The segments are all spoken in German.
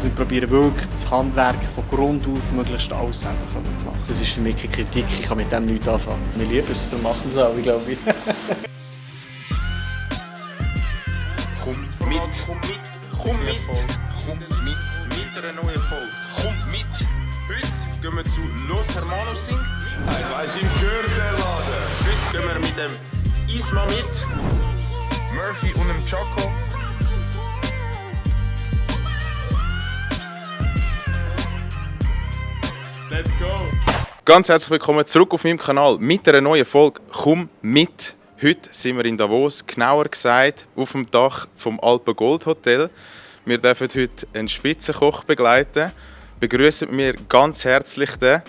wir probieren wirklich das Handwerk von Grund auf möglichst alles selber zu machen. Das ist für mich keine Kritik, ich kann mit dem nichts anfangen. Wir lieben es, darum machen wir es auch, glaube ich. Komm mit einer neuen Folge. Komm mit! Heute gehen wir zu Los Hermanos Sing. Hey, weißt du, im Gürtelladen. Heute gehen wir mit dem Isma mit, Murphy und dem Choco. Let's go! Ganz herzlich willkommen zurück auf meinem Kanal mit einer neuen Folge «Komm mit». Heute sind wir in Davos, genauer gesagt auf dem Dach vom Alpen Gold Hotel. Wir dürfen heute einen Spitzenkoch begleiten. Begrüßen wir ganz herzlich den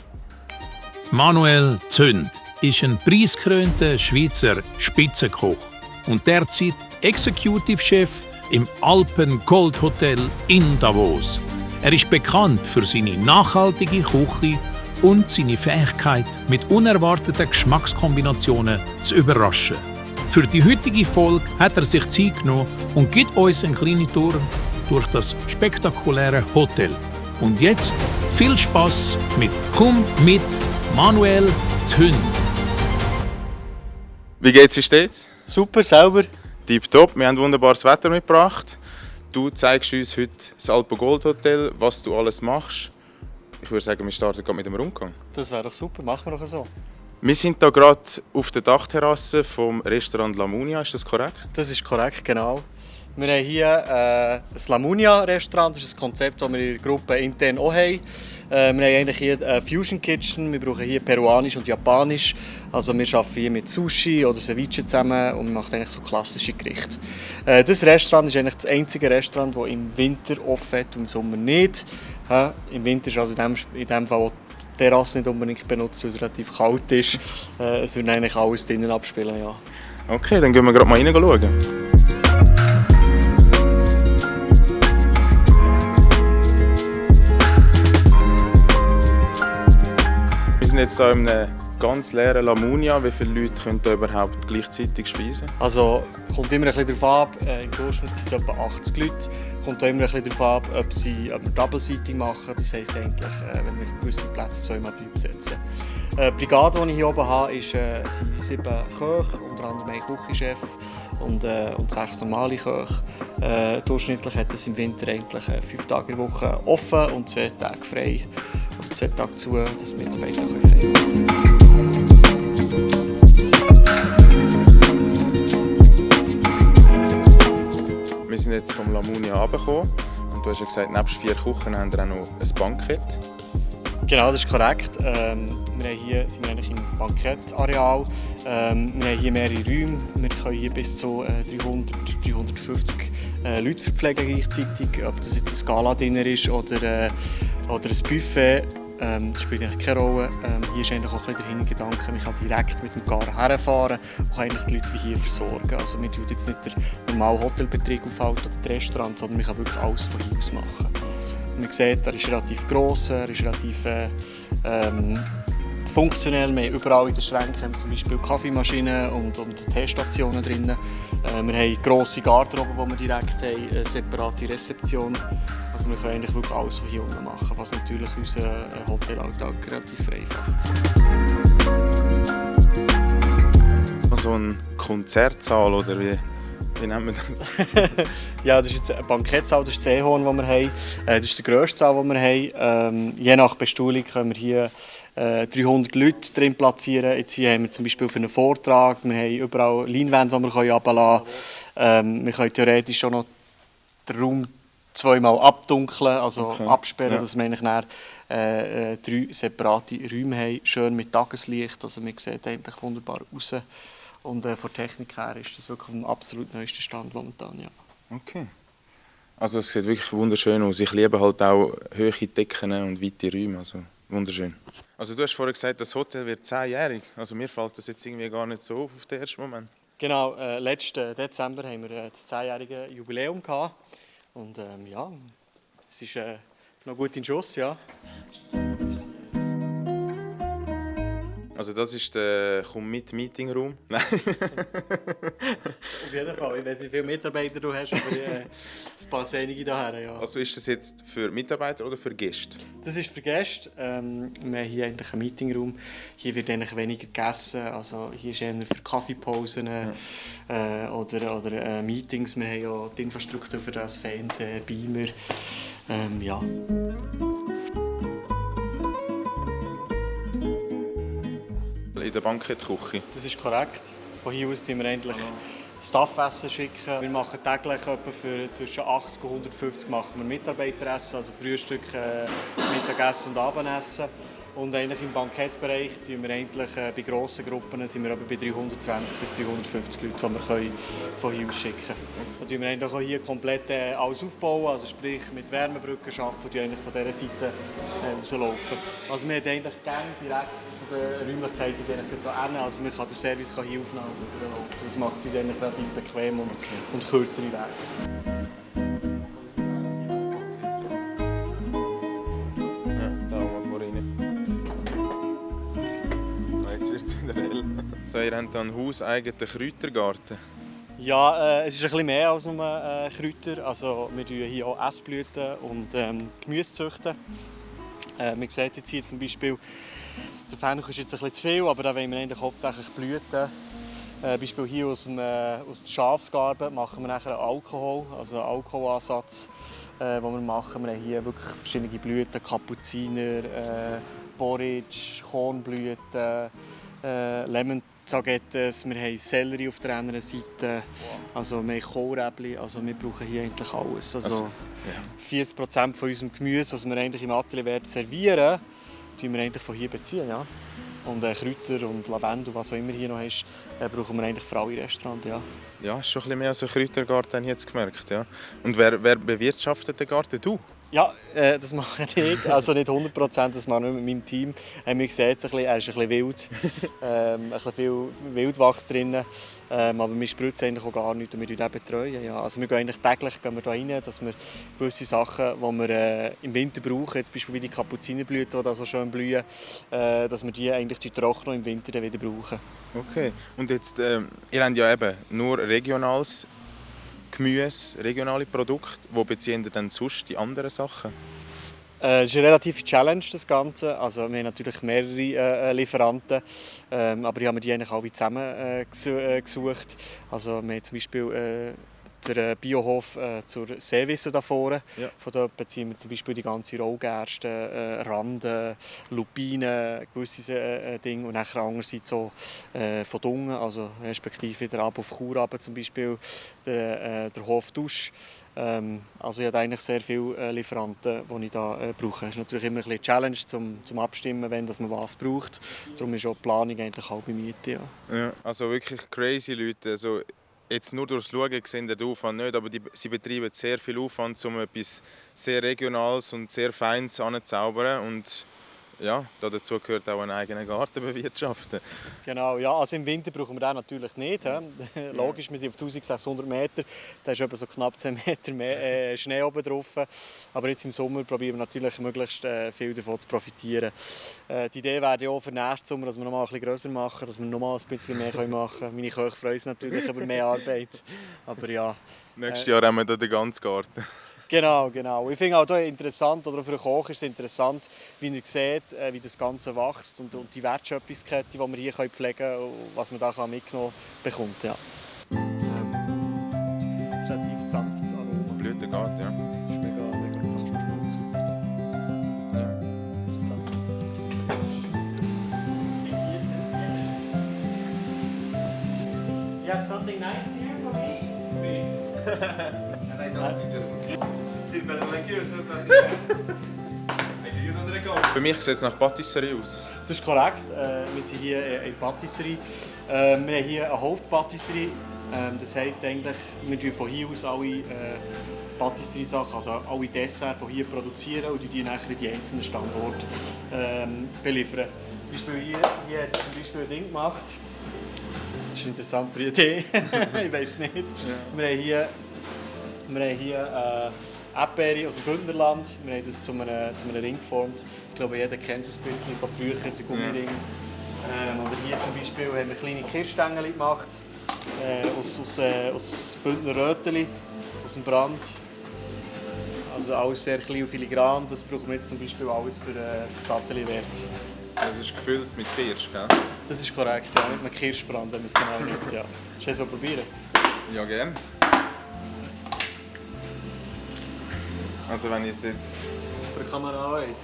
Manuel Zünd ist ein preisgekrönter Schweizer Spitzenkoch und derzeit Executive Chef im Alpen Gold Hotel in Davos. Er ist bekannt für seine nachhaltige Küche und seine Fähigkeit, mit unerwarteten Geschmackskombinationen zu überraschen. Für die heutige Folge hat er sich Zeit genommen und gibt uns eine kleine Tour durch das spektakuläre Hotel. Und jetzt viel Spaß mit «Komm mit» Manuel Zünd. Wie geht's, wie steht's? Super, selber. Tipptopp, wir haben wunderbares Wetter mitgebracht. Du zeigst uns heute das Alpen Gold Hotel, was du alles machst. Ich würde sagen, wir starten gerade mit dem Rundgang. Das wäre doch super, machen wir doch so. Wir sind hier gerade auf der Dachterrasse vom Restaurant Lamunia, ist das korrekt? Das ist korrekt, genau. Wir haben hier das Lamunia-Restaurant, das ist ein Konzept, das wir in der Gruppe intern auch haben. Wir haben eigentlich hier eine Fusion Kitchen, wir brauchen hier Peruanisch und Japanisch. Also wir arbeiten hier mit Sushi oder Ceviche zusammen und wir machen eigentlich so klassische Gerichte. Das Restaurant ist eigentlich das einzige Restaurant, das im Winter offen hat und im Sommer nicht. Im Winter ist also in dem Fall auch die Terrasse nicht unbedingt benutzt, weil es relativ kalt ist. Es wird eigentlich alles drinnen abspielen, ja. Okay, dann gehen wir gerade mal rein schauen. Wir sind jetzt hier in einem ganz leeren Lamunia. Wie viele Leute können hier überhaupt gleichzeitig speisen? Also kommt immer ein bisschen darauf ab. Im Durchschnitt sind es etwa 80 Leute. Kommt auch immer ein bisschen darauf ab, ob wir Double Seating machen. Das heisst eigentlich, wenn wir gewisse Plätze zweimal besetzen. Die Brigade, die ich hier oben habe, sind 7 Köche, unter anderem ein Küchenchef und 6 normale Köche. Durchschnittlich hat es im Winter eigentlich 5 Tage in der Woche offen und 2 Tage frei. Oder 2 Tage zu, dass die Mitarbeiter frei machen können. Wir sind jetzt vom Lamunia runtergekommen und du hast ja gesagt, nebst 4 Küchen haben wir auch noch ein Bankett. Genau, das ist korrekt. Wir sind hier eigentlich im Bankettareal. Wir haben hier mehrere Räume. Wir können hier bis zu 350 Leute verpflegen gleichzeitig. Ob das jetzt ein Gala-Dinner ist oder ein Buffet, das spielt eigentlich keine Rolle. Hier ist eigentlich auch ein bisschen der Hintergedanke, man kann direkt mit dem Gar herfahren und kann eigentlich die Leute wie hier versorgen. Also wir tun jetzt nicht den normalen Hotelbetrieb aufhalten oder das Restaurant, sondern man kann wirklich alles von hier aus machen. Man sieht, er ist relativ gross, er ist relativ funktionell. Wir haben überall in den Schränken zum Beispiel Kaffeemaschinen und Teestationen drin. Wir haben grosse Garderoben, die wir direkt haben, eine separate Rezeption. Also wir können eigentlich wirklich alles von hier unten machen, was natürlich unseren Hotelalltag relativ vereinfacht. So ein Konzertsaal oder wie nennt man das? Ja, das ist jetzt ein Bankettsaal, das ist das Seehorn, das wir haben. Das ist der grösste Saal, den wir haben. Je nach Bestuhlung können wir hier 300 Leute drin platzieren. Jetzt hier haben wir zum Beispiel für einen Vortrag, wir haben überall Leinwände, die wir herunterlassen können. Wir können theoretisch schon noch den Raum zweimal abdunkeln, also absperren, ja. Dass wir eigentlich dann, 3 separate Räume haben, schön mit Tageslicht. Also man sieht eigentlich wunderbar raus. Und von der Technik her ist das wirklich auf dem absolut neuesten Stand momentan, ja. Okay. Also es sieht wirklich wunderschön aus. Ich liebe halt auch hohe Decken und weite Räume, also wunderschön. Also du hast vorhin gesagt, das Hotel wird 10-jährig. Also mir fällt das jetzt irgendwie gar nicht so auf den ersten Moment. Genau, letzten Dezember haben wir das 10-jährige Jubiläum gehabt. Und ja, es ist noch gut in Schuss, ja. Also das ist der «Komm-mit-Meeting-Raum». Nein. Auf jeden Fall. Ich weiß nicht, wie viele Mitarbeiter du hast, aber das passt einige daher, ja. Also ist das jetzt für Mitarbeiter oder für Gäste? Das ist für Gäste. Wir haben hier eigentlich einen Meetingraum. Hier wird eigentlich weniger gegessen. Also hier ist eher für Kaffeepausen oder Meetings. Wir haben ja die Infrastruktur für das, Fernsehen, Beamer. Ja. In der Bankettküche? Das ist korrekt. Von hier aus schicken wir eigentlich Staffessen schicken. Wir machen täglich etwa für zwischen 80 und 150 machen wir Mitarbeiteressen, also Frühstück, Mittagessen und Abendessen. Und eigentlich im Bankettbereich tun wir eigentlich, bei grossen Gruppen sind wir bei 320 bis 350 Leuten, die wir von hier aus schicken können. Da tun wir eigentlich auch hier komplett alles aufbauen, also sprich mit Wärmebrücken arbeiten und eigentlich von dieser Seite rauslaufen. Also wir haben eigentlich gerne direkt zu den Räumlichkeiten hier hinten, also man kann den Service hier aufnehmen und laufen. Das macht es uns eigentlich relativ bequem und kürzere Wege. So, ihr habt hier einen hauseigenen Kräutergarten. Ja, es ist ein bisschen mehr als nur Kräuter. Also, wir züchten hier auch Essblüten und Gemüse züchten. Man sieht jetzt hier zum Beispiel, der Fenchel ist jetzt ein bisschen zu viel, aber da wollen wir eigentlich hauptsächlich Blüten. Beispiel hier aus der Schafsgarbe machen wir nachher Alkohol, also einen Alkoholansatz, den wir machen. Wir haben hier wirklich verschiedene Blüten, Kapuziner, Borage, Kornblüten, Lemon-Zagettes, wir haben Sellerie auf der anderen Seite, also wir haben Kohlräbli, also wir brauchen hier eigentlich alles. Also 40% von unserem Gemüse, was wir eigentlich im Atelier servieren, beziehen wir eigentlich von hier beziehen. Ja. Und Kräuter und Lavendel, was auch immer hier noch ist, brauchen wir eigentlich für alle Restaurants. Ja, ja, ist schon ein bisschen mehr als ein Kräutergarten, habe ich jetzt gemerkt. Ja. Und wer bewirtschaftet den Garten? Du? Ja, das mache ich. Also nicht 100%, das mache ich mit meinem Team. Wir sehen es ein bisschen, er ist ein bisschen wild. Ein bisschen viel Wildwachs drin. Aber wir spritzen eigentlich auch gar nichts und wir betreuen ihn. Ja. Also wir gehen eigentlich täglich hier rein, dass wir gewisse Sachen, die wir im Winter brauchen, jetzt beispielsweise wie die Kapuzinerblüten, die da so schön blühen, dass wir die eigentlich trocknen im Winter dann wieder brauchen. Okay. Und jetzt, ihr habt ja eben nur regionales Gemüse, regionale Produkte. Wo beziehen ihr denn sonst die anderen Sachen? Es ist eine relative Challenge, das Ganze. Also, wir haben natürlich mehrere Lieferanten, aber ich habe die eigentlich alle zusammen gesucht. Also, wir haben zum Beispiel der Biohof zur Seewiese da vorne. Ja. Von dort beziehen wir zum Beispiel die ganze Raugerste, Randen, Lupinen, gewisse Dinge. Und nachher andererseits so von Dungen, also respektive wieder ab auf Chur runter, zum Beispiel der Hof Dusch. Also ich habe eigentlich sehr viele Lieferanten, die ich da brauche. Es ist natürlich immer ein bisschen Challenge zum Abstimmen, wenn man was braucht. Darum ist auch die Planung eigentlich halb Miete. Ja. Ja, also wirklich crazy Leute. Also jetzt nur durchs Schauen sehen den Aufwand nicht, aber sie betreiben sehr viel Aufwand, um etwas sehr Regionales und sehr Feines anzuzaubern. Und ja, dazu gehört auch einen eigenen Garten bewirtschaften. Genau, ja, also im Winter brauchen wir den natürlich nicht. Logisch, wir sind auf 1600 Meter, da ist etwa so knapp 10 Meter mehr Schnee oben drauf. Aber jetzt im Sommer probieren wir natürlich möglichst viel davon zu profitieren. Die Idee wäre ja auch für nächsten Sommer, dass wir noch mal ein bisschen grösser machen, dass wir noch mal ein bisschen mehr machen können. Meine Köche freuen sich natürlich über mehr Arbeit. Aber ja. Nächstes Jahr haben wir dann den ganzen Garten. Genau. Ich finde auch hier interessant, oder für den Koch ist es interessant, wie ihr seht, wie das Ganze wächst und die Wertschöpfungskette, die wir hier pflegen können und was man da mitgenommen bekommt. Ja. Das ist relativ sanftes Aroma. Blüten geht, ja. Das ist mega Geschmack. Ja. Interessant. You have something nice here for me? Me. And I don't speak German. Still better like you, so you don't recall. Für mich sieht es nach Patisserie aus. Das ist korrekt. Wir sind hier in Patisserie. Wir haben hier eine Hauptpatisserie. Das heisst eigentlich, wir produzieren von hier aus alle Patisserie-Sachen, also alle Desserts von hier produzieren und die nachher in die einzelnen Standorte beliefern. Hier hat zum Beispiel ein Ding gemacht. Das ist interessant für die Idee. Ich weiß nicht. Ja. Wir haben hier Erdbeere aus dem Bündnerland. Wir haben das zu einem Ring geformt. Ich glaube, jeder kennt es ein bisschen von früher, den Gummiring. Oder hier zum Beispiel haben wir kleine Kirschstängel gemacht. Aus Bündner Röteli, aus dem Brand. Also alles sehr klein und filigran. Das brauchen wir jetzt zum Beispiel alles für das Atelier-Wert. Das ist gefüllt mit Kirsch, gell? Das ist korrekt, ja. Mit einem Kirschbrand, wenn man es genau nimmt, ja. Willst du es mal probieren? Ja, gerne. Also wenn ich es jetzt... Für die Kamera auch eins.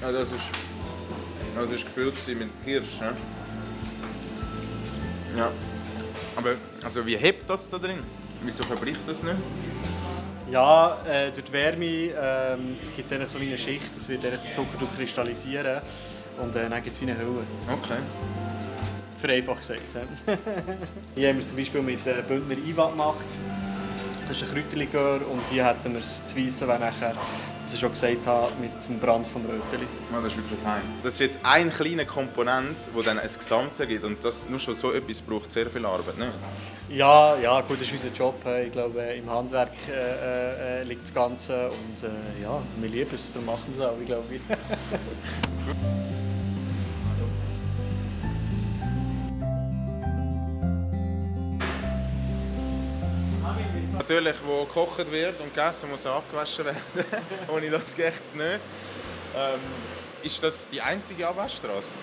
Ja, das ist gefüllt mit Kirsch. Ne? Ja. Aber also wie hebt das da drin? Wieso verbricht das nicht? Ja, durch die Wärme gibt es so eine Schicht, das wird den Zucker kristallisieren und dann gibt es wie eine Hülle. Okay. Vereinfacht gesagt. Hier haben wir es zum Beispiel mit Bündner Iwa gemacht. Das ist ein Kräuterlikör und hier hätten wir das Weisse, was nachher, was ich schon gesagt habe, mit dem Brand vom Röteli. Ja, das ist wirklich fein. Das ist jetzt ein kleiner Komponent, der dann ein Gesamt ergibt und das nur schon so etwas braucht sehr viel Arbeit, ne? Ja, gut, das ist unser Job. Ich glaube, im Handwerk liegt das Ganze und ja, wir lieben es, darum machen wir es auch, ich glaube. Natürlich, wo gekocht wird und gegessen muss auch abgewaschen werden. Ohne das geht es nicht. Ist das die einzige Abwaschstraße?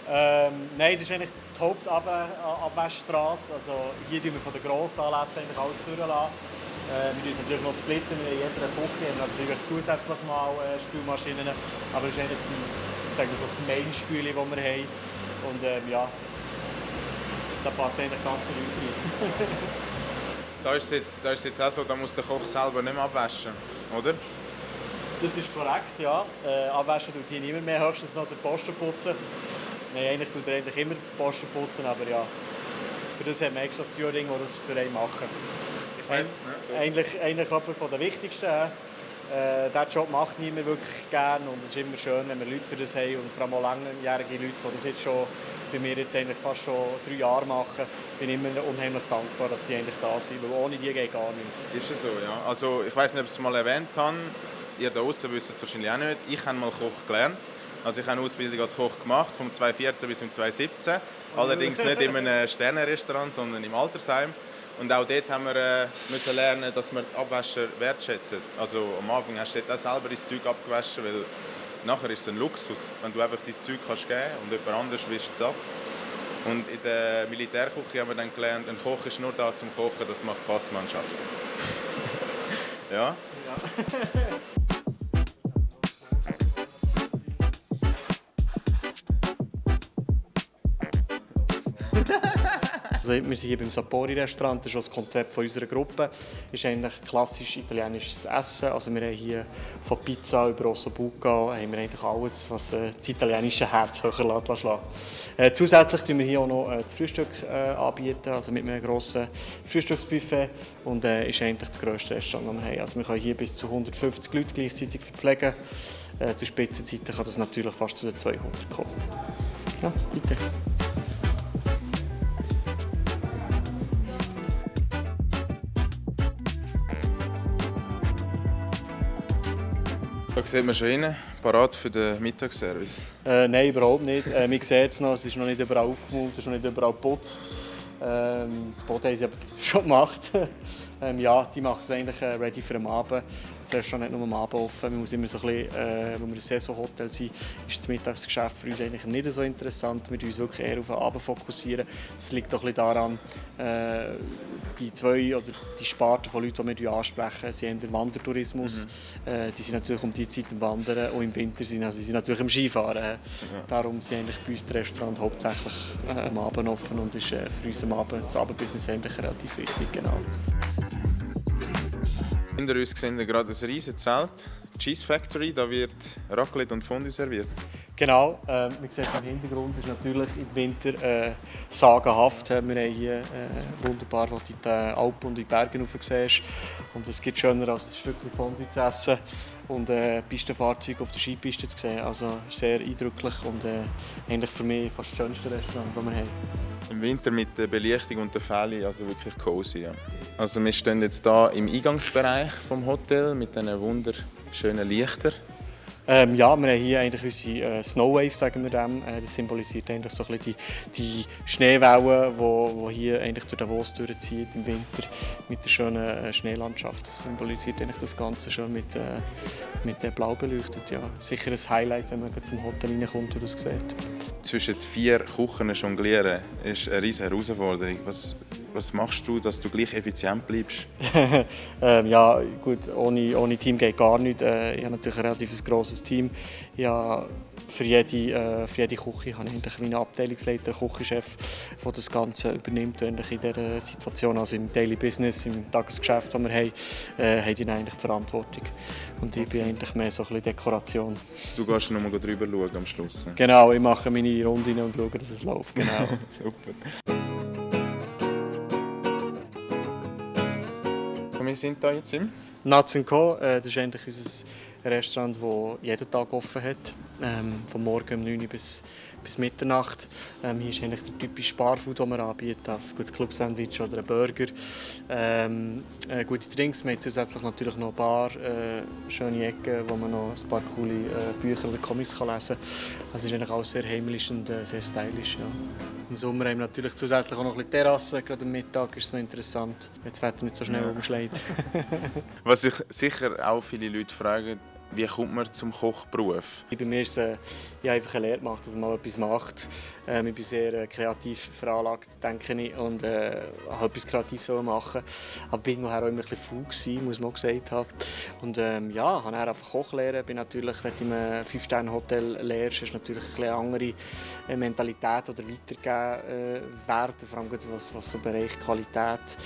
Nein, das ist eigentlich die Hauptabwaschstraße. Also hier tun wir von den grossen Anlässen eigentlich alles durchlassen. Wir müssen natürlich noch splitten, wir haben in jeder Küche haben natürlich zusätzlich mal Spülmaschinen. Aber das ist eigentlich die Main-Spüle, die wir haben. Und ja, da passen eigentlich ganze Leute rein. Da ist es jetzt auch so, da muss der Koch selber nicht mehr abwaschen, oder? Das ist korrekt, ja. Abwaschen tut hier niemand mehr, höchstens noch den Posten putzen. Nein, eigentlich tut er immer den Posten putzen, aber ja, für das haben wir extra Stewarding, die das für einen machen. Eigentlich jemand von den wichtigsten. Diesen Job macht niemand wirklich gerne und es ist immer schön, wenn wir Leute für das haben und vor allem auch langjährige Leute, die das jetzt schon bei mir jetzt eigentlich fast schon 3 Jahre machen. Ich bin immer unheimlich dankbar, dass sie eigentlich da sind, weil ohne die geht gar nichts. Ist es so, ja. Also ich weiß nicht, ob ich es mal erwähnt habe, ihr da draußen wisst es wahrscheinlich auch nicht. Ich habe mal Koch gelernt. Also ich habe eine Ausbildung als Koch gemacht, vom 2014 bis 2017. Allerdings nicht in einem Sternenrestaurant, sondern im Altersheim. Und auch dort haben wir müssen lernen, dass wir die Abwäscher wertschätzen. Also am Anfang hast du dort auch selber dein Zeug abgewaschen, weil nachher ist es ein Luxus, wenn du einfach dein Zeug kannst geben und jemand anderes wischt es ab. Und in der Militärküche haben wir dann gelernt, ein Koch ist nur da zum Kochen, das macht Passmannschaft. Ja? Also wir sind hier beim Sapori-Restaurant, das ist das Konzept von unserer Gruppe. Das ist eigentlich klassisch italienisches Essen. Also wir haben hier von Pizza über Ossobuco haben wir eigentlich alles, was das italienische Herz höher schlagen lässt. Zusätzlich bieten wir hier auch noch das Frühstück anbieten, also mit einem grossen Frühstücksbuffet. Und ist eigentlich das grösste Restaurant, das wir haben. Also wir können hier bis zu 150 Leute gleichzeitig verpflegen. Zu Spitzenzeiten kann das natürlich fast zu den 200 kommen. Ja, bitte. Da sieht man schon hin, parat für den Mittagsservice. Nein, überhaupt nicht. Man sieht es noch, es ist noch nicht überall aufgemalt, es ist noch nicht überall geputzt. Die Boden haben sie aber schon gemacht. Ja, die machen es eigentlich ready für den Abend. Das Restaurant hat nur am Abend offen. Man muss immer so ein bisschen, wenn wir ein Saisonhotel sind, ist das Mittagsgeschäft für uns eigentlich nicht so interessant. Wir uns wirklich eher auf den Abend fokussieren. Das liegt auch ein bisschen daran, die zwei oder die Sparte von Leuten, die wir ansprechen, sie haben den Wandertourismus. Die sind natürlich um die Zeit am Wandern und im Winter sind sie natürlich am Skifahren. Darum sind eigentlich bei uns das Restaurant hauptsächlich am Abend offen und ist für uns am Abend das Abendbusiness eigentlich relativ wichtig. Genau. Hinter uns sehen wir gerade ein riesiges Zelt, Cheese Factory, da wird Raclette und Fondue serviert. Genau, wie gesagt, im Hintergrund ist natürlich im Winter sagenhaft. Wir haben hier wunderbar, wo du in die Alpen und in die Berge rauf siehst. Und es gibt schöner als ein Stückchen Fondue zu essen und Pistenfahrzeuge auf der Skipiste zu sehen. Also sehr eindrücklich und eigentlich für mich fast das schönste Restaurant, das wir haben. Im Winter mit der Belichtung und der Fälle, also wirklich cozy. Ja. Also wir stehen jetzt hier im Eingangsbereich vom Hotel mit diesen wunderschönen Lichtern. Ja, wir haben hier eigentlich unsere Snowwave, sagen wir dem. Das symbolisiert eigentlich so ein bisschen die Schneewellen, die hier eigentlich durch Davos durchzieht im Winter mit der schönen Schneelandschaft. Das symbolisiert eigentlich das Ganze schon mit blau beleuchtet. Ja. Sicher ein Highlight, wenn man zum Hotel reinkommt und das sieht. Zwischen 4 Küchen jonglieren ist eine riesige Herausforderung. Was machst du, dass du gleich effizient bleibst? Ja, gut, ohne Team geht gar nichts. Ich habe natürlich ein relativ grosses Team. Ja, für jede Küche habe ich eigentlich einen Abteilungsleiter, einen Küchenchef, der das Ganze übernimmt in dieser Situation. Also im Daily Business, im Tagesgeschäft, das wir haben, haben die eigentlich die Verantwortung. Und ich bin eigentlich mehr so ein bisschen Dekoration. Du gehst noch mal drüber schauen am Schluss. Genau, ich mache meine Runden und schaue, dass es läuft. Genau. Super. Wir sind hier jetzt im Nuts & Co. Das ist eigentlich unser Restaurant, das jeden Tag offen hat. Von morgen um 9 Uhr bis Mitternacht. Hier ist eigentlich der typische Sparfood, den wir anbieten. Also ein gutes Club-Sandwich oder ein Burger. Gute Drinks. Wir haben zusätzlich natürlich noch eine Bar, schöne Ecken, wo man noch ein paar coole Bücher oder Comics lesen kann. Also es ist eigentlich alles sehr heimlich und sehr stylisch. Ja. Im Sommer haben wir natürlich zusätzlich auch noch ein bisschen Terrasse. Gerade am Mittag ist es noch interessant, wenn das Wetter nicht so schnell umschlägt. Was sich sicher auch viele Leute fragen, wie kommt man zum Kochberuf? Bei mir ist es einfach eine Lehre gemacht, dass man mal etwas macht. Ich bin sehr kreativ veranlagt, denke ich, und habe etwas Kreatives machen. Aber bin nachher auch immer ein bisschen faul gewesen, muss man auch gesagt haben. Und ja, habe dann einfach Kochlehren. Bin natürlich, wenn du in einem 5-Sterne-Hotel lehrst, ist natürlich eine andere Mentalität oder weitergeben Werte, vor allem was so den Bereich Qualität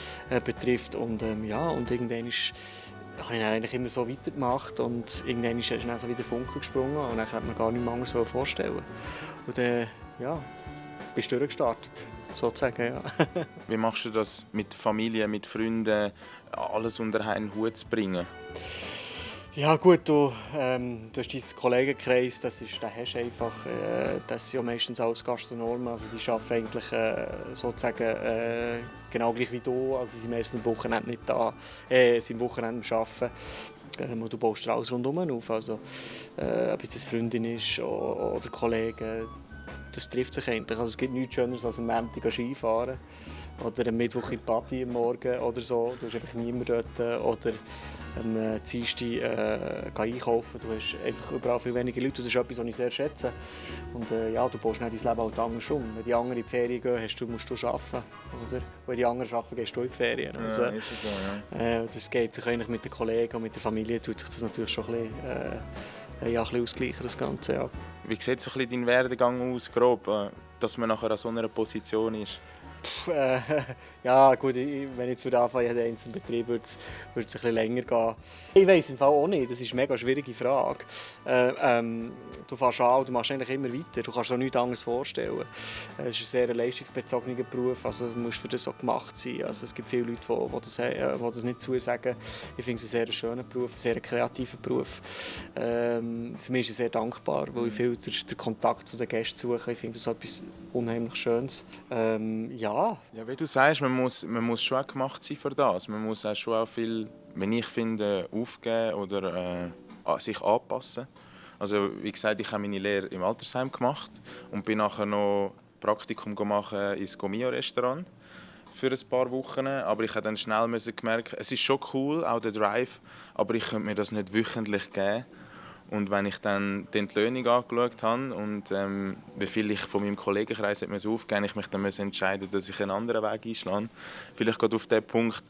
betrifft. Und ja, und irgendwann habe ich dann eigentlich immer so weitergemacht und irgendwann ist dann so wieder Funke gesprungen und dann konnte man gar nicht mehr anders vorstellen. Und ja, bist du durchgestartet, sozusagen, ja. Wie machst du das mit Familie, mit Freunden, alles unter einen Hut zu bringen? Ja gut, du hast deinen Kollegenkreis, den hast du einfach. Das sind ja meistens alles Gastronomen, also die arbeiten eigentlich sozusagen genau gleich wie du. Also sie sind meistens am Wochenende nicht da, sind am Wochenende am Arbeiten. Und du baust alles rundum auf, also ob es eine Freundin ist oder Kollegen, das trifft sich eigentlich. Also es gibt nichts Schöneres als am Montag Skifahren oder am Mittwoch in die Party am Morgen oder so. Du hast einfach niemanden dort. Oder am Dienstag einkaufen. Du hast einfach überall viel weniger Leute. Das ist etwas, was ich sehr schätze. Und ja, du baust dein Leben halt anders um. Wenn die anderen in die Ferien gehen, musst du arbeiten. Oder? Wenn die anderen arbeiten, gehst du in die Ferien. Also, Ja, ist so, ja. Das geht sich eigentlich mit den Kollegen und mit der Familie tut sich das natürlich schon ein bisschen ausgleichen, das Ganze. Ja. Wie sieht so ein bisschen dein Werdegang aus, grob, dass man nachher an so einer Position ist? Ja gut, wenn ich jetzt anfange, in den einzelnen Betrieb würde es ein bisschen länger gehen. Ich weiss im Fall auch nicht, das ist eine mega schwierige Frage. Du fährst an und du machst eigentlich immer weiter, du kannst dir nichts anderes vorstellen. Es ist ein sehr leistungsbezogener Beruf, also du musst für das auch gemacht sein. Also es gibt viele Leute, die das nicht zusagen. Ich finde es einen sehr schönen Beruf, einen sehr kreativen Beruf. Für mich ist es sehr dankbar, weil ich viel den Kontakt zu den Gästen suche. Ich finde das etwas unheimlich Schönes. Ja, wie du sagst, man muss schon auch gemacht sein für das. Man muss auch schon viel, wenn ich finde, aufgeben oder sich anpassen. Also wie gesagt, ich habe meine Lehre im Altersheim gemacht und bin nachher noch Praktikum machen ins Gomio-Restaurant für ein paar Wochen. Aber ich habe dann schnell gemerkt, es ist schon cool, auch der Drive, aber ich könnte mir das nicht wöchentlich geben. Und wenn ich dann die Entlöhnung angeschaut habe und wie viel ich von meinem Kollegenkreis aufgeben musste, ich mich dann entscheiden, dass ich einen anderen Weg einschlage. Vielleicht gerade auf diesen Punkt.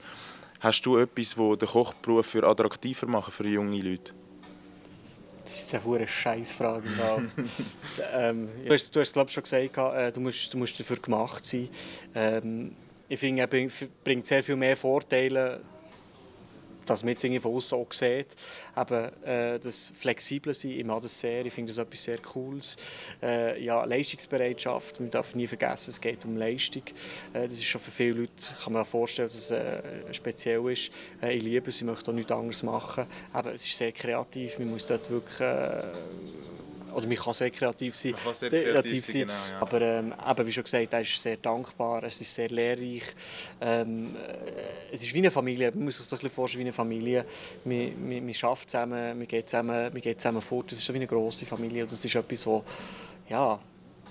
Hast du etwas, das den Kochberuf für attraktiver macht für junge Leute? Das ist eine hure Scheissfrage. Du hast glaube ich schon gesagt, du musst dafür gemacht sein. Ich finde, es bringt sehr viel mehr Vorteile, dass man jetzt von außen auch sieht. Aber das Flexible sein, ich mag das sehr, ich finde das etwas sehr Cooles. Ja, Leistungsbereitschaft, man darf nie vergessen, es geht um Leistung. Das ist schon für viele Leute, kann man sich vorstellen, dass es speziell ist. Ich liebe es, ich möchte auch nichts anderes machen. Aber es ist sehr kreativ, man muss dort wirklich oder man kann sehr kreativ sein. Man kann sehr kreativ sein, genau, ja. Aber eben, wie schon gesagt, er ist sehr dankbar, es ist sehr lehrreich. Es ist wie eine Familie, man muss sich das ein bisschen vorstellen wie eine Familie. Man arbeitet zusammen, man geht zusammen fort. Das ist so wie eine grosse Familie und das ist etwas, wo, ja,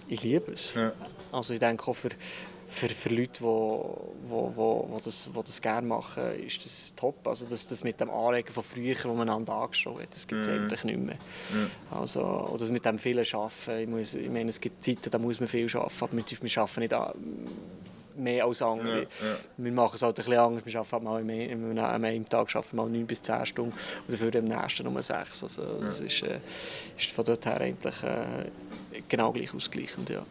ich liebe es. Ja. Also ich denke auch für Leute, die das gerne machen, ist das top. Also das mit dem Anregen von früher, wo man einander angeschaut hat, das gibt es eigentlich nicht mehr. Also, oder das mit dem vielen Arbeiten. Ich meine, es gibt Zeiten, da muss man viel arbeiten, aber wir arbeiten nicht mehr als andere. Wir machen es halt ein bisschen anders. Wir arbeiten mal an einem Tag arbeiten wir mal 9 bis 10 Stunden und dafür am nächsten nur 6. Also, das ist von dort her eigentlich genau gleich ausgleichend. Ja.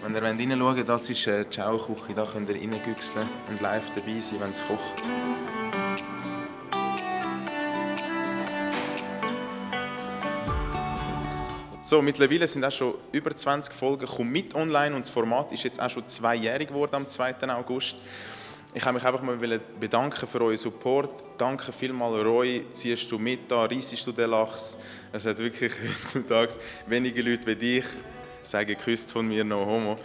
Wenn ihr reinschauen wollt, das ist die Ciao-Küche. Da könnt ihr reingüchseln und live dabei sein, wenn es kocht. So, mittlerweile sind auch schon über 20 Folgen mit online und das Format ist jetzt auch schon 2-jährig geworden am 2. August. Ich wollte mich einfach mal bedanken für euren Support. Danke vielmals, Roy. Ziehst du mit da, reissest du den Lachs. Es hat wirklich heutzutage wenige Leute wie dich. Sagen geküsst von mir, no homo.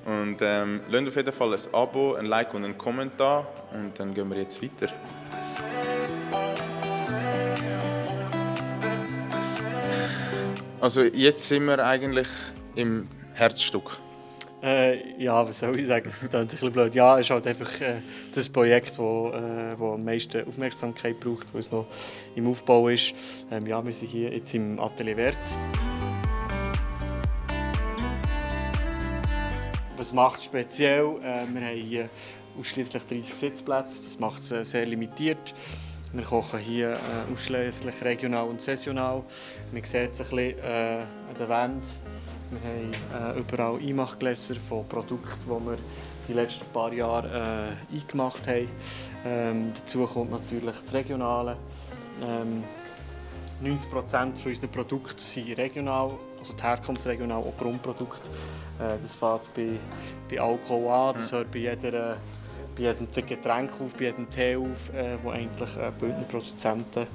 Und lasst auf jeden Fall ein Abo, ein Like und einen Kommentar. Und dann gehen wir jetzt weiter. Also jetzt sind wir eigentlich im Herzstück. Ja, was soll ich sagen? Es klingt ein bisschen blöd. Ja, es ist halt einfach das Projekt, das am meisten Aufmerksamkeit braucht, weil es noch im Aufbau ist. Ja, wir sind hier jetzt im Atelier Wert. Was macht es speziell? Wir haben hier ausschließlich 30 Sitzplätze. Das macht es sehr limitiert. Wir kochen hier ausschließlich regional und saisonal. Man sieht es ein bisschen an der Wand. Wir haben überall Einmachgläser von Produkten, die wir die letzten paar Jahre eingemacht haben. Dazu kommt natürlich das Regionale. 90% unserer Produkte sind regional, also die Herkunft regional, auch Grundprodukte. Das fängt bei Alkohol an, das hört bei jedem Getränk auf, bei jedem Tee auf, wo eigentlich Bündner Produzenten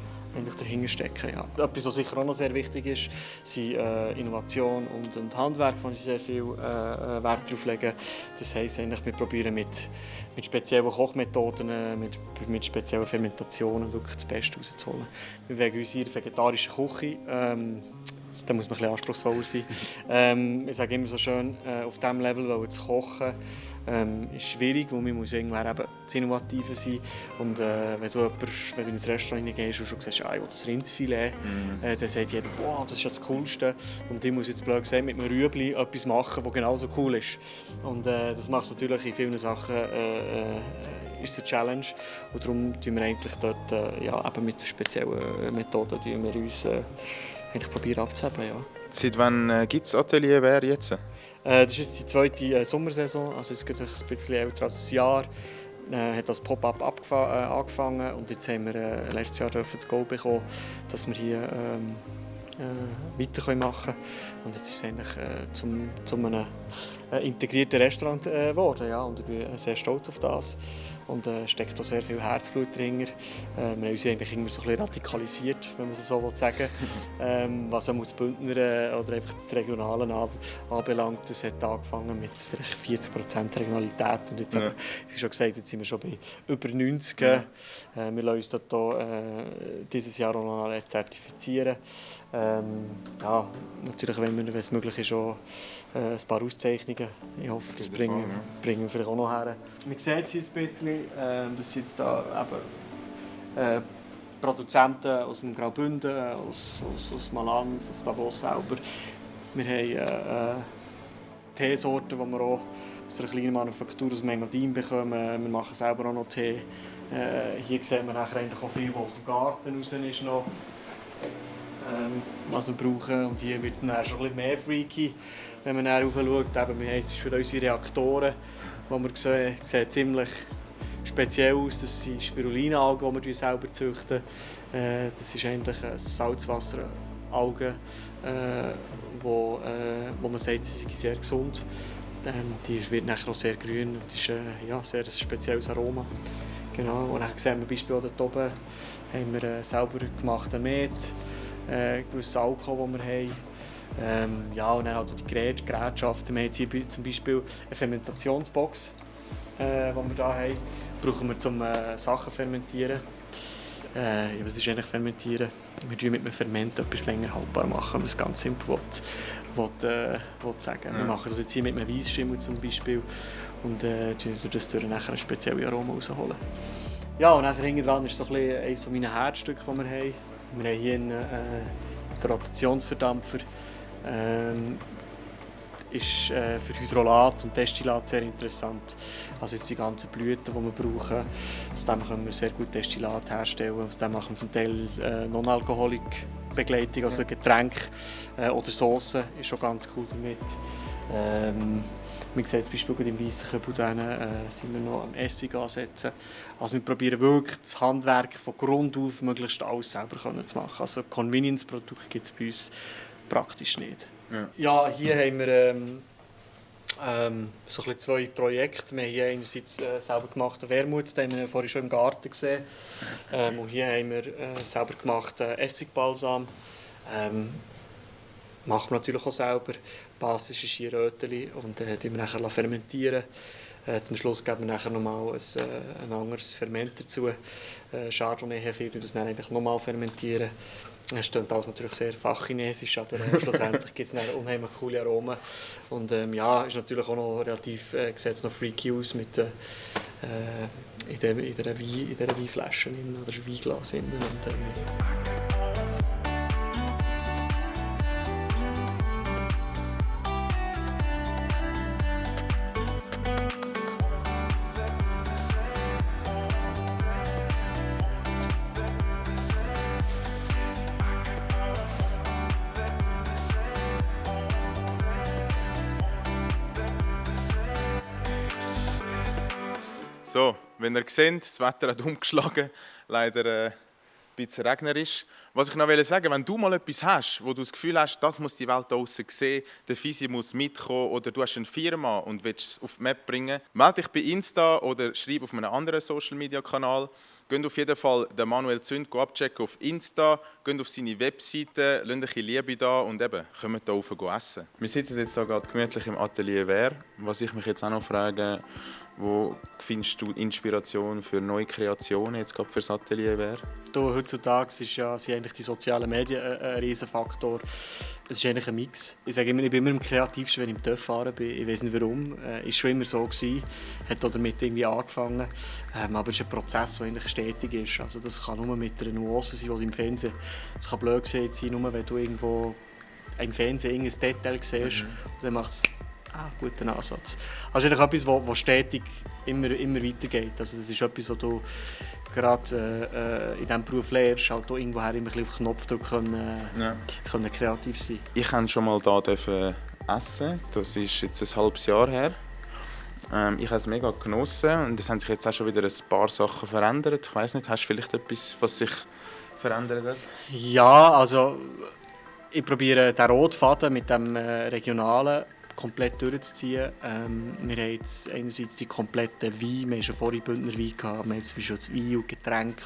dahinter stecken. Ja. Etwas, was sicher auch noch sehr wichtig ist, sind Innovation und Handwerk, wo ich sehr viel Wert darauf lege. Das heisst, wir probieren mit speziellen Kochmethoden, mit speziellen Fermentationen wirklich das Beste rauszuholen. Wir wägen uns hier in vegetarische Küche. Da muss man ein bisschen anspruchsvoller sein. Ich sage immer so schön, auf diesem Level zu kochen, ist schwierig, weil man muss irgendwann eben das Innovative sein. Und wenn du in ein Restaurant gehst und schon siehst, ich will das Rindsfilet, dann sagt jeder, wow, das ist ja das Coolste. Und ich muss jetzt blöd gesagt mit einem Rüebli etwas machen, das genauso cool ist. Und das macht es natürlich in vielen Sachen ist eine Challenge. Und darum tun wir eigentlich dort eben mit speziellen Methoden wir uns probieren abzuheben. Ja. Seit wann gibt es Atelier Wert jetzt? Das ist jetzt die zweite Sommersaison, also jetzt geht ein bisschen älter als ein Jahr. Hat das Pop-up angefangen und jetzt haben wir letztes Jahr das Go bekommen, dass wir hier weitermachen können. Und jetzt ist es eigentlich zu einem integrierten Restaurant geworden. Ja, und ich bin sehr stolz auf das. Und steckt auch sehr viel Herzblut dahinter. Wir haben uns eigentlich immer so ein bisschen radikalisiert, wenn man es so sagen will. Was auch das Bündner oder einfach das Regionale anbelangt, das hat angefangen mit vielleicht 40% Regionalität. Und jetzt, wie schon gesagt, jetzt sind wir schon bei über 90. Wir lassen uns dort dieses Jahr auch noch zertifizieren. Ja, natürlich, wenn es möglich ist, auch ein paar Auszeichnungen. Ich hoffe, das bringen wir vielleicht auch noch her. Man sieht es hier ein bisschen, das sind jetzt da eben Produzenten aus dem Graubünden, aus Malanz, aus Davos selber. Wir haben Teesorten, die wir auch aus einer kleinen Manufaktur aus dem Engadin bekommen. Wir machen selber auch noch Tee. Hier sehen wir nachher eigentlich auch viel, was aus dem Garten raus ist noch. Was wir brauchen. Und hier wird es dann schon ein bisschen mehr freaky, wenn man dann raufschaut. Eben, wir haben zum Beispiel unsere Reaktoren, die wir sehen ziemlich speziell aus. Das sind Spirulina-Algen, die wir selber züchten. Das ist eigentlich eine Salzwasseralge, wo man sagt, sie sind sehr gesund. Die wird nachher auch sehr grün und ist sehr ein spezielles Aroma. Genau, und dann sehen wir beispielsweise dort oben haben wir selber gemachten Met, gewisses Alkohol, das wir haben. Ja, und dann halt auch die Gerätschaften. Wir haben jetzt hier zum Beispiel eine Fermentationsbox, die wir hier haben. Brauchen wir zum Sachen fermentieren. Ja, was ist eigentlich fermentieren? Wir tun mit einem Ferment etwas länger haltbar machen, wenn man es ganz simpel will sagen. Ja. Wir machen das jetzt hier mit einem Weissschimmel zum Beispiel und durch das nachher eine spezielle Aroma rausholen. Ja, und nachher hinten dran ist so ein bisschen eines meiner Herzstücke, die wir haben. Wir haben hier einen Rotationsverdampfer. Ist für Hydrolat und Destillat sehr interessant. Also jetzt die ganzen Blüten, die wir brauchen, aus dem können wir sehr gut Destillat herstellen. Aus dem machen wir zum Teil Non-Alkoholik Begleitung, also Getränk oder Soße ist schon ganz cool damit. Wir sehen zum Beispiel im weißen Kübel sind wir noch am Essig ansetzen. Also wir probieren wirklich das Handwerk von Grund auf möglichst alles selber zu machen. Also Convenience-Produkte gibt es bei uns praktisch nicht. Ja, hier haben wir so ein zwei Projekte. Wir haben hier einerseits selber gemachten Wermut, den haben wir vorhin schon im Garten gesehen. Und hier haben wir selber gemachten Essigbalsam. Machen wir natürlich auch selber. Die Basis ist hier Röteli und dann fermentieren wir nachher. Zum Schluss geben wir nachher nochmal ein anderes Ferment dazu. Chardonnay Hefe, das dann eigentlich nochmal fermentieren. Es klingt alles natürlich sehr fachchinesisch, aber schlussendlich gibt es unheimlich coole Aromen. Und ja, ist natürlich auch noch relativ sieht noch freaky aus mit in dieser Weinflasche oder Weinglas. So, wenn ihr seht, das Wetter hat umgeschlagen, leider ein bisschen regnerisch. Was ich noch sagen wollte, wenn du mal etwas hast, wo du das Gefühl hast, das muss die Welt da draussen sehen, der Fisi muss mitkommen oder du hast eine Firma und willst es auf die Map bringen, melde dich bei Insta oder schreib auf einem anderen Social-Media-Kanal. Geht auf jeden Fall den Manuel Zünd abchecken auf Insta, geht auf seine Webseite, lasst ein bisschen Liebe da und eben, kommt hier rauf essen. Wir sitzen jetzt hier gerade gemütlich im Atelier Wehr. Was ich mich jetzt auch noch frage, wo findest du Inspiration für neue Kreationen jetzt gerade für das Atelier Wehr? Heutzutage sind eigentlich die sozialen Medien ein Riesenfaktor. Es ist eigentlich ein Mix. Ich sage immer, ich bin immer am kreativsten, wenn ich im TÜV fahren bin. Ich weiß nicht warum. Ist schon immer so gewesen. Hat auch damit irgendwie angefangen. Aber es ist ein Prozess, der eigentlich stetig ist. Also das kann nur mit einer Nuance sein, die du im Fernsehen. Es kann blöd sein, nur wenn du irgendwo im Fernsehen ein Detail siehst. Dann macht es guten Ansatz. Also eigentlich etwas, was stetig immer weitergeht. Also das ist etwas, was du gerade in diesem Beruf lernst, halt auch irgendwoher immer ein bisschen auf Knopfdruck können kreativ sein. Ich durfte schon mal hier essen. Das ist jetzt ein halbes Jahr her. Ich habe es mega genossen und es haben sich jetzt auch schon wieder ein paar Sachen verändert. Ich weiss nicht, hast du vielleicht etwas, was sich verändert hat? Ja, also ich probiere den roten Faden mit dem regionalen komplett durchzuziehen. Wir haben jetzt einerseits die kompletten Weine, wir haben schon vorhin Bündner Wein gehabt, wir haben zum Beispiel das Wein und Getränke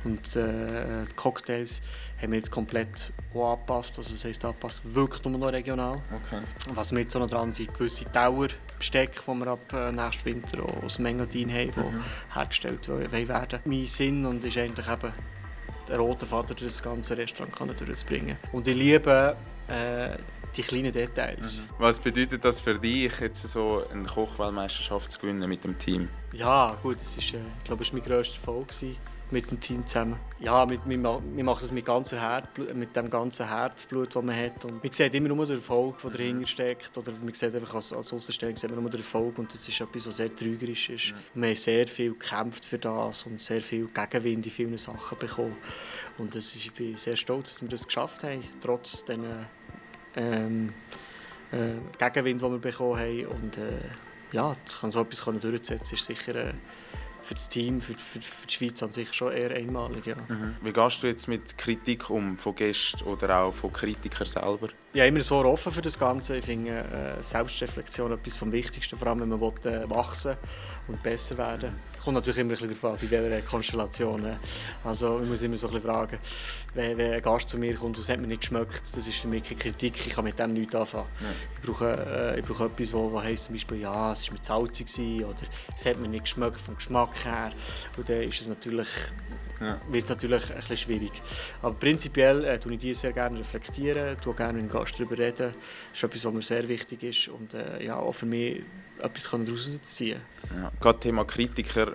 und die Cocktails haben wir jetzt komplett auch angepasst, also das heisst angepasst wirklich nur noch regional. Okay. Was wir jetzt auch noch dran sind, gewisse Dauerbesteck, die wir ab nächsten Winter auch aus Mengadin haben, die hergestellt werden. Mein Sinn und ist eigentlich eben den roten Faden durch das ganze Restaurant durchzubringen. Und ich liebe die kleinen Details. Was bedeutet das für dich, jetzt so eine Kochweltmeisterschaft zu gewinnen mit dem Team? Ja, gut, das ist, ich glaube, das war mein grösster Erfolg mit dem Team zusammen. Ja, wir machen es mit dem ganzen Herzblut, das man hat. Und man sieht immer nur den Erfolg, der dahinter steckt. Oder man sieht einfach als Aussenstehender sieht man nur den Erfolg. Und das ist etwas, was sehr trügerisch ist. Wir haben sehr viel gekämpft für das und sehr viel Gegenwind in vielen Sachen bekommen. Und ich bin sehr stolz, dass wir das geschafft haben, trotz den Gegenwind, den wir bekommen haben. Und ja, so etwas durchzusetzen, ist sicher für das Team, für die Schweiz an sich schon eher einmalig. Ja. Wie gehst du jetzt mit Kritik um, von Gästen oder auch von Kritikern selber? Ja, immer so offen für das Ganze. Ich finde Selbstreflexion etwas vom Wichtigsten, vor allem wenn man wachsen und besser werden will. Kommt natürlich immer ein bisschen darauf an, bei welcher Konstellation. Also man muss immer so ein bisschen fragen, wenn ein Gast zu mir kommt und es hat mir nicht geschmeckt, das ist für mich keine Kritik, ich kann mit dem nichts anfangen. Ja. Ich brauche etwas, wo heisst zum Beispiel, ja, es war mit salzig oder es hat mir nicht geschmeckt vom Geschmack her. Und dann ist es natürlich, wird es natürlich ein bisschen schwierig. Aber prinzipiell tue ich die sehr gerne reflektieren, tue gerne mit dem Gast darüber reden. Das ist etwas, was mir sehr wichtig ist und ja, auch für mich etwas daraus ziehen. Ja, gerade Thema Kritiker,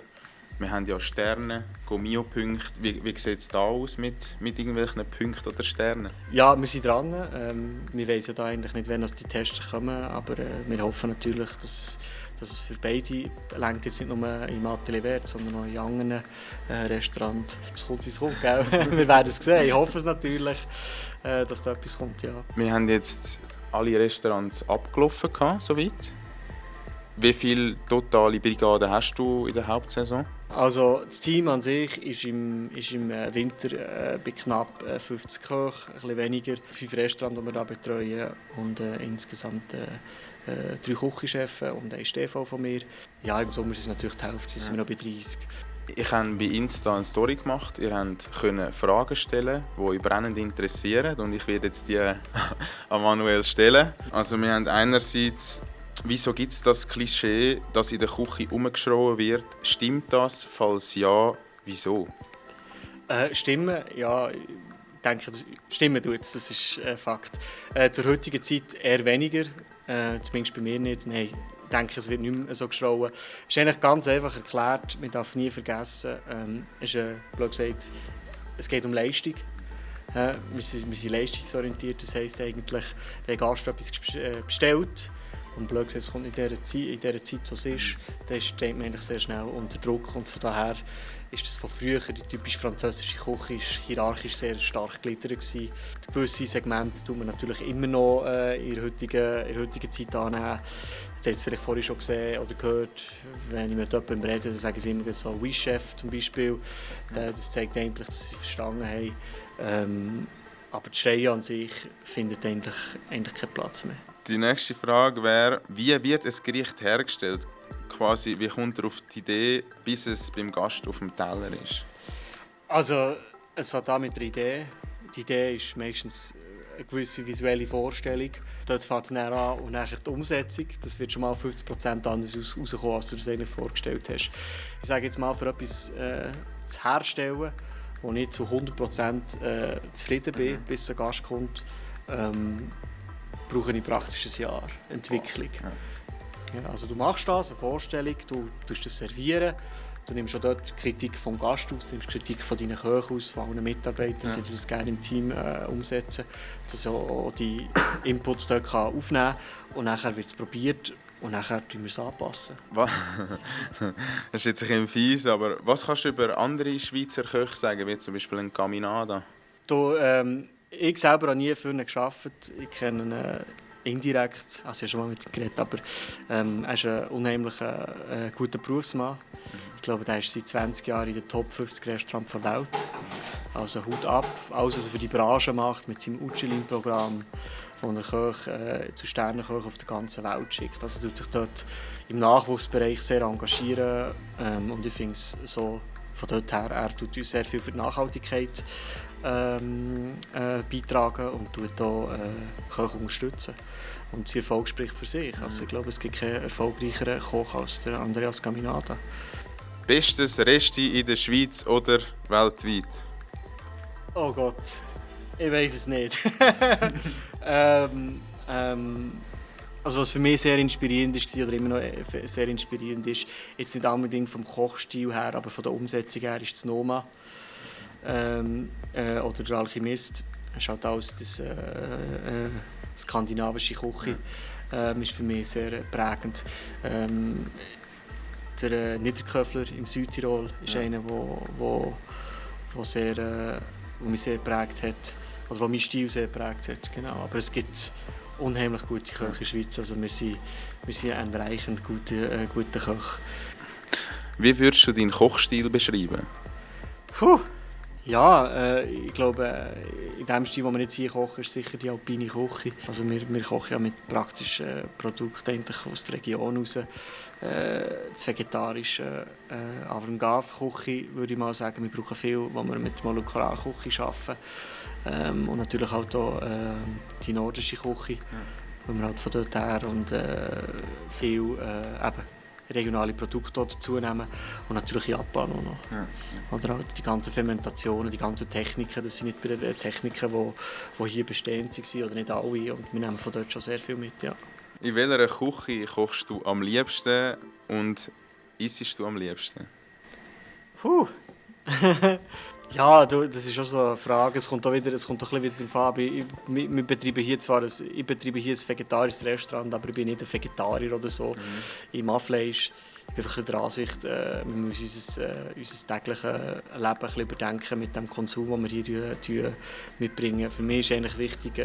wir haben ja Sterne, Gomio-Punkte. Wie sieht es da aus mit irgendwelchen Punkten oder Sternen? Ja, wir sind dran. Wir wissen ja da eigentlich nicht, wann die Tests kommen, aber wir hoffen natürlich, dass es für beide reicht, jetzt nicht nur im Atelier Wert, sondern auch in anderen Restaurants. Es kommt, wie es kommt, gell? Wir werden es sehen. Ich hoffe es natürlich, dass da etwas kommt, ja. Wir haben jetzt alle Restaurants abgelaufen, soweit. Wie viele totale Brigaden hast du in der Hauptsaison? Also das Team an sich ist im Winter bei knapp 50 hoch, ein bisschen weniger. 5 Restaurants, die wir hier betreuen und insgesamt 3 Küchenchefs und ein Stefan von mir. Ja, im Sommer ist es natürlich die Hälfte, sind wir noch bei 30. Ich habe bei Insta eine Story gemacht. Ihr könnt Fragen stellen, die euch brennend interessieren. Und ich werde jetzt die an Manuel stellen. Also wir haben einerseits, wieso gibt es das Klischee, dass in der Küche herumgeschrien wird? Stimmt das? Falls ja, wieso? Stimmen, ja, ich denke, stimmen tut es, das ist Fakt. Zur heutigen Zeit eher weniger, zumindest bei mir nicht. Nein, ich denke, es wird nicht mehr so geschrien. Es ist eigentlich ganz einfach erklärt, man darf nie vergessen, blöd gesagt, es geht um Leistung. Wir sind leistungsorientiert, das heisst eigentlich, wenn ein Gast etwas bestellt, und blöd gesagt, es kommt in dieser Zeit, wo es ist, dann steht man eigentlich sehr schnell unter Druck. Und von daher ist das von früher, die typisch französische Küche ist hierarchisch sehr stark gegliedert gewesen. Gewisse Segmente tun wir natürlich immer noch in der heutigen Zeit annehmen. Das habt ihr vielleicht vorhin schon gesehen oder gehört, wenn ich mit jemandem rede, dann sagen sie immer so «Oui, Chef» zum Beispiel. Das zeigt eigentlich, dass sie verstanden haben. Aber das Schreien an sich findet eigentlich keinen Platz mehr. Die nächste Frage wäre, wie wird ein Gericht hergestellt? Quasi, wie kommt er auf die Idee, bis es beim Gast auf dem Teller ist? Also, es fängt an mit der Idee. Die Idee ist meistens eine gewisse visuelle Vorstellung. Dort fängt es dann an und nachher die Umsetzung. Das wird schon mal 50% anders rauskommen, als du dir das vorgestellt hast. Ich sage jetzt mal, für etwas zu herstellen, wo ich zu 100% zufrieden bin, bis ein Gast kommt, brauche ich praktisch ein Jahr Entwicklung. Ja, also du machst das, eine Vorstellung, du tust das servieren, du nimmst auch dort Kritik vom Gast aus, du nimmst Kritik von deinen Köchen aus, von allen Mitarbeitern, die das gerne im Team umsetzen, dass auch die Inputs dort aufnehmen kann und nachher wird es probiert und nachher tun wir es anpassen. Das ist jetzt ein bisschen fies, aber was kannst du über andere Schweizer Köche sagen, wie zum Beispiel ein Caminada? Ich selber habe nie für ihn gearbeitet. Ich kenne ihn indirekt, also ich habe schon mal mit ihm geredet, aber er ist ein unheimlich guter Berufsmann. Ich glaube, er ist seit 20 Jahren in den Top 50 Restaurants der Welt. Also Hut ab, alles was er für die Branche macht, mit seinem Michelin-Programm, wo er Köche zu Sternenköchen auf der ganzen Welt schickt. Also er tut sich dort im Nachwuchsbereich sehr engagieren und ich finde es so, von dort her, er tut uns sehr viel für die Nachhaltigkeit beitragen und tut auch Köche unterstützen. Und sein Erfolg spricht für sich. Also ich glaube, es gibt keinen erfolgreicheren Koch als der Andreas Caminada. Bestes Resti in der Schweiz oder weltweit? Oh Gott, ich weiß es nicht. Also was für mich sehr inspirierend war oder immer noch sehr inspirierend ist, jetzt nicht unbedingt vom Kochstil her, aber von der Umsetzung her, ist das Noma. Oder der Alchemist. Das ist halt alles das skandinavische Küche. Ist für mich sehr prägend. Der Niederköfler im Südtirol ist einer, der mich sehr geprägt hat. Oder der meinen Stil sehr geprägt hat. Genau. Aber es gibt unheimlich gute Köche in der Schweiz. Also wir sind ein reichend guter Koch. Wie würdest du deinen Kochstil beschreiben? Puh. Ja, ich glaube, in dem Stil, den wir jetzt hier kochen, ist sicher die alpine Küche. Also wir kochen ja mit praktischen Produkten eigentlich aus der Region raus. Das vegetarische Avantgarde-Küche, würde ich mal sagen. Wir brauchen viel, wo wir mit Molekularküche arbeiten. Und natürlich auch hier, die nordische Küche, wo wir halt von dort her und viel eben regionale Produkte dazu nehmen und natürlich Japan auch noch. Ja. Oder auch die ganzen Fermentationen, die ganzen Techniken, das sind nicht bei den Techniken, die hier bestehend waren oder nicht alle und wir nehmen von dort schon sehr viel mit, ja. In welcher Küche kochst du am liebsten und isst du am liebsten? Ja, das ist auch so eine Frage. Es kommt auch ein bisschen wieder darauf an. Wir betreiben hier ich betreibe hier ein vegetarisches Restaurant, aber ich bin nicht ein Vegetarier oder so. Ich mag Fleisch. Ich bin einfach der Ansicht, wir müssen unser tägliches Leben ein bisschen überdenken mit dem Konsum, den wir hier mitbringen. Für mich ist eigentlich wichtig,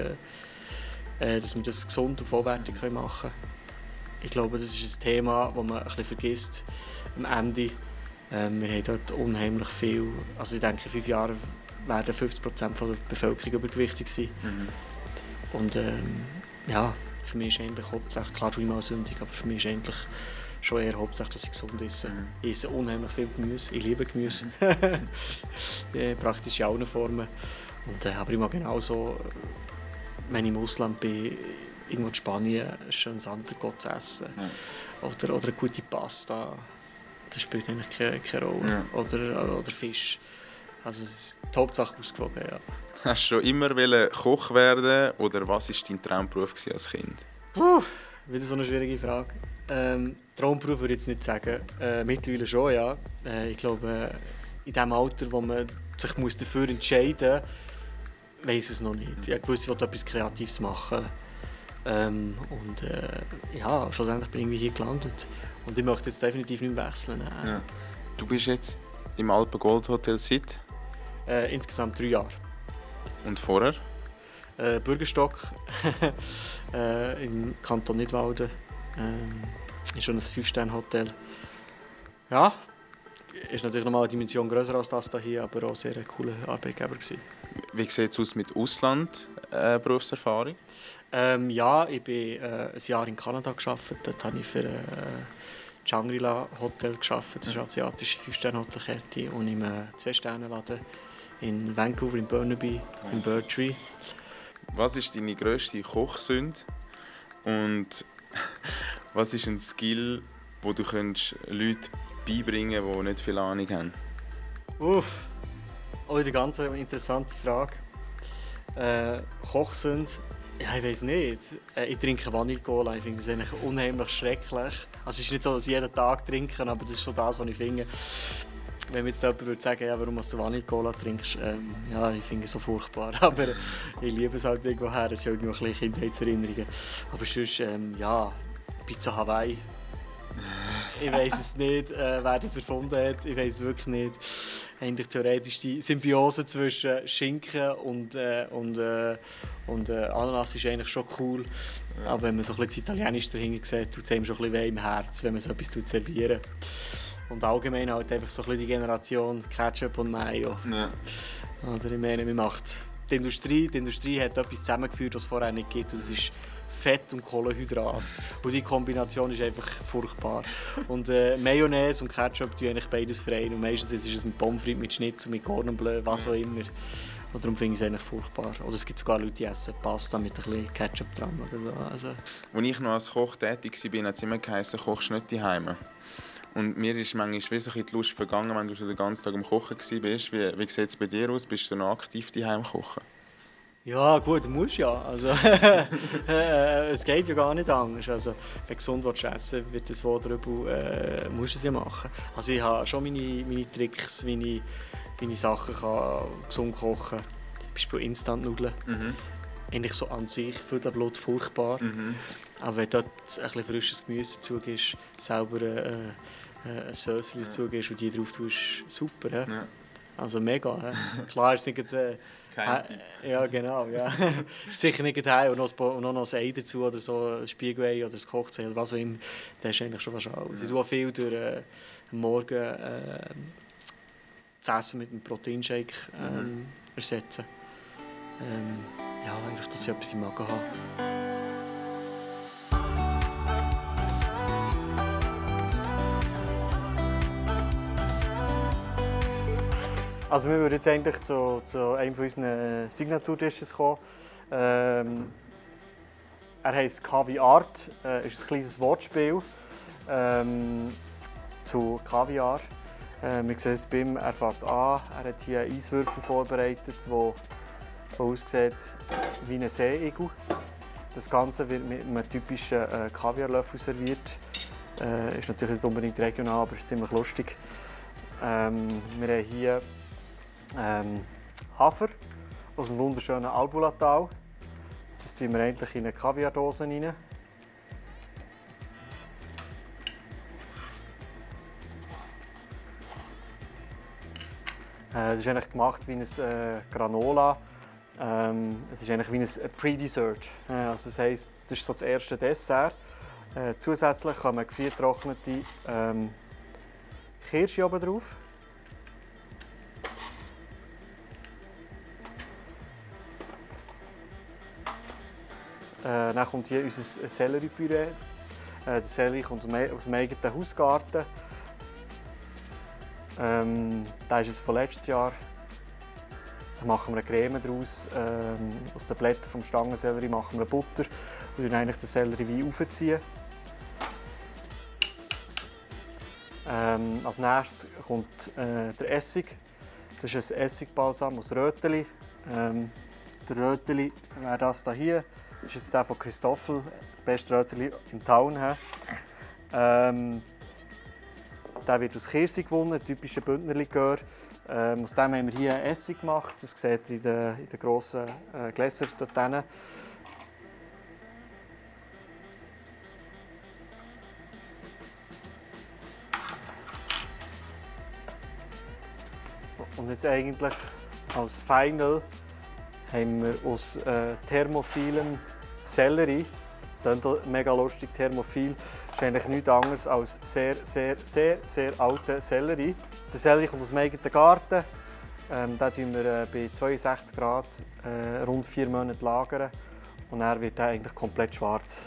dass wir das gesund und vollwertig machen können. Ich glaube, das ist ein Thema, das man ein bisschen vergisst am Ende. Wir haben dort unheimlich viel. Also ich denke, in 5 Jahren werden 50% der Bevölkerung übergewichtig sein. Und ja, für mich ist eigentlich hauptsächlich, klar tue ich mal sündig, aber für mich ist eigentlich schon eher hauptsächlich, dass ich gesund esse. Ich esse unheimlich viel Gemüse, ich liebe Gemüse. Praktisch in allen Formen. Und, aber ich mag genauso, wenn ich im Ausland bin, irgendwo in Spanien, ein schönes Entrecote zu essen. Oder eine gute Pasta. Das spielt eigentlich keine Rolle. Ja. Oder Fisch. Also es ist die Hauptsache ausgewogen, ja. Hast du schon immer Koch werden oder was war dein Traumberuf als Kind? Wieder so eine schwierige Frage. Traumberuf würde ich jetzt nicht sagen. Mittlerweile schon, ja. Ich glaube, in dem Alter, wo man sich dafür entscheiden muss, weiss ich es noch nicht. Ich wusste, ich wollte etwas Kreatives machen. Ja, schlussendlich bin ich irgendwie hier gelandet. Und ich möchte jetzt definitiv nicht mehr wechseln. Ja. Du bist jetzt im Alpen Gold Hotel seit? Insgesamt 3 Jahre. Und vorher? Bürgerstock im Kanton Nidwalden. Ist schon ein 5-Sterne-Hotel. Ja, ist natürlich nochmal eine Dimension grösser als das hier, aber auch sehr cooler Arbeitgeber gewesen. Wie sieht es aus mit Ausland-Berufserfahrung? Ja, ich habe ein Jahr in Kanada gearbeitet. Dort habe ich für Shangri-La Hotel gearbeitet. Das ist eine asiatische 5-Sterne-Hotelkette. Und im 2-Sterne-Laden in Vancouver, in Burnaby, in Birdtree. Was ist deine grösste Kochsünde? Und was ist ein Skill, den du Leuten beibringen kannst, die nicht viel Ahnung haben? Oh, eine ganz interessante Frage. Kochsünde? Ja, ich weiß nicht. Ich trinke Vanille-Cola. Ich finde das eigentlich unheimlich schrecklich. Also es ist nicht so, dass ich jeden Tag trinke, aber das ist schon das, was ich finde. Wenn mir jetzt jemand würde sagen, ja, warum du Vanille-Cola trinkst, ja, ich finde es so furchtbar. Aber ich liebe es halt irgendwoher. Es sind irgendwie ein bisschen Kindheitserinnerungen. Aber sonst, ja, Pizza Hawaii. Ich weiß es nicht, wer das erfunden hat. Ich weiß es wirklich nicht. Eigentlich theoretisch die Symbiose zwischen Schinken und Ananas ist eigentlich schon cool. Ja. Aber wenn man so ein bisschen das Italienisch dahinter sieht, tut es einem schon ein bisschen weh im Herz, wenn man so etwas servieren. Und allgemein halt einfach so ein bisschen die Generation Ketchup und Mayo. Ja. Oder ich meine, die Industrie hat etwas zusammengeführt, was es vorher nicht gibt. Und das ist Fett und Kohlenhydrat. Und die Kombination ist einfach furchtbar. Und Mayonnaise und Ketchup tun eigentlich beides frei. Und meistens ist es mit Pommes frites, mit Schnitzel, mit Cordon Bleu, was auch immer. Und darum finde ich es eigentlich furchtbar. Oder es gibt sogar Leute, die essen Pasta mit ein bisschen Ketchup dran. Oder so. Also. Als ich noch als Koch tätig war, hat es immer geheißen, kochst nicht daheim. Und mir ist manchmal wie so die Lust vergangen, wenn du schon den ganzen Tag am Kochen warst. Wie sieht es bei dir aus? Bist du noch aktiv daheim kochen? Ja gut, du musst ja. Also, es geht ja gar nicht anders. Also, wenn du gesund essen willst, wird das wohl drüber, musst du es ja machen. Also ich habe schon meine Tricks, wie ich Sachen kann gesund kochen kann. Zum Beispiel Instant-Nudeln. Eigentlich so an sich fühlt das Blut furchtbar. Aber wenn du dort ein bisschen frisches Gemüse dazu gibst, selber ein Sösli dazu gibst und die drauf tust, super. Ja. Also mega. Klar, es ist nicht Ja, genau. Ja. Ist sicher nicht heim und noch ein Ei dazu oder so, ein Spiegelei oder ein Kochzei oder was auch immer. Das ist eigentlich schon fast alles. Ich tue auch viel durch am Morgen das Essen mit einem Proteinshake ersetzen. Ja, einfach, dass ich etwas im Magen habe. Also wir würden jetzt eigentlich zu einem von unseren Signature-Dishes kommen. Er heisst Kaviar, ist ein kleines Wortspiel zu Kaviar. Wir sehen jetzt bei ihm, er fängt an, er hat hier einen Eiswürfel vorbereitet, der aussieht wie ein Seeigel. Das Ganze wird mit einem typischen Kaviarlöffel serviert. Ist natürlich nicht unbedingt regional, aber ist ziemlich lustig. Wir haben hier Hafer aus dem wunderschönen Albulatal. Das tun wir eigentlich in eine Kaviardose rein. Es ist eigentlich gemacht wie ein Granola. Es ist eigentlich wie ein Pre-Dessert. Also das heisst, das ist so das erste Dessert. Zusätzlich kann man gefriergetrocknete Kirsche oben drauf. Dann kommt hier unser Selleriepüree. Der Sellerie kommt aus dem eigenen Hausgarten. Der ist jetzt von letztes Jahr. Da machen wir eine Creme daraus. Aus den Blättern vom Stangensellerie machen wir Butter und dann eigentlich den Sellerie wie aufziehen. Als nächstes kommt der Essig. Das ist ein Essigbalsam aus Röteli. Der Röteli wäre das hier. Das ist jetzt der von Christoffel, der beste Röteli in Town. Der wird aus Kirsi gewonnen, ein typischer Bündnerlikör. Aus dem haben wir hier einen Essig gemacht. Das seht ihr in den grossen Gläsern dort hinten. Und jetzt eigentlich als Final haben wir aus thermophilem Sellerie. Das klingt mega lustig, thermophil. Das ist eigentlich nichts anderes als sehr alter Sellerie. Der Sellerie kommt aus dem eigenen Garten. Den lagern wir bei 62 Grad rund 4 Monate. Lagern. Und dann wird er eigentlich komplett schwarz.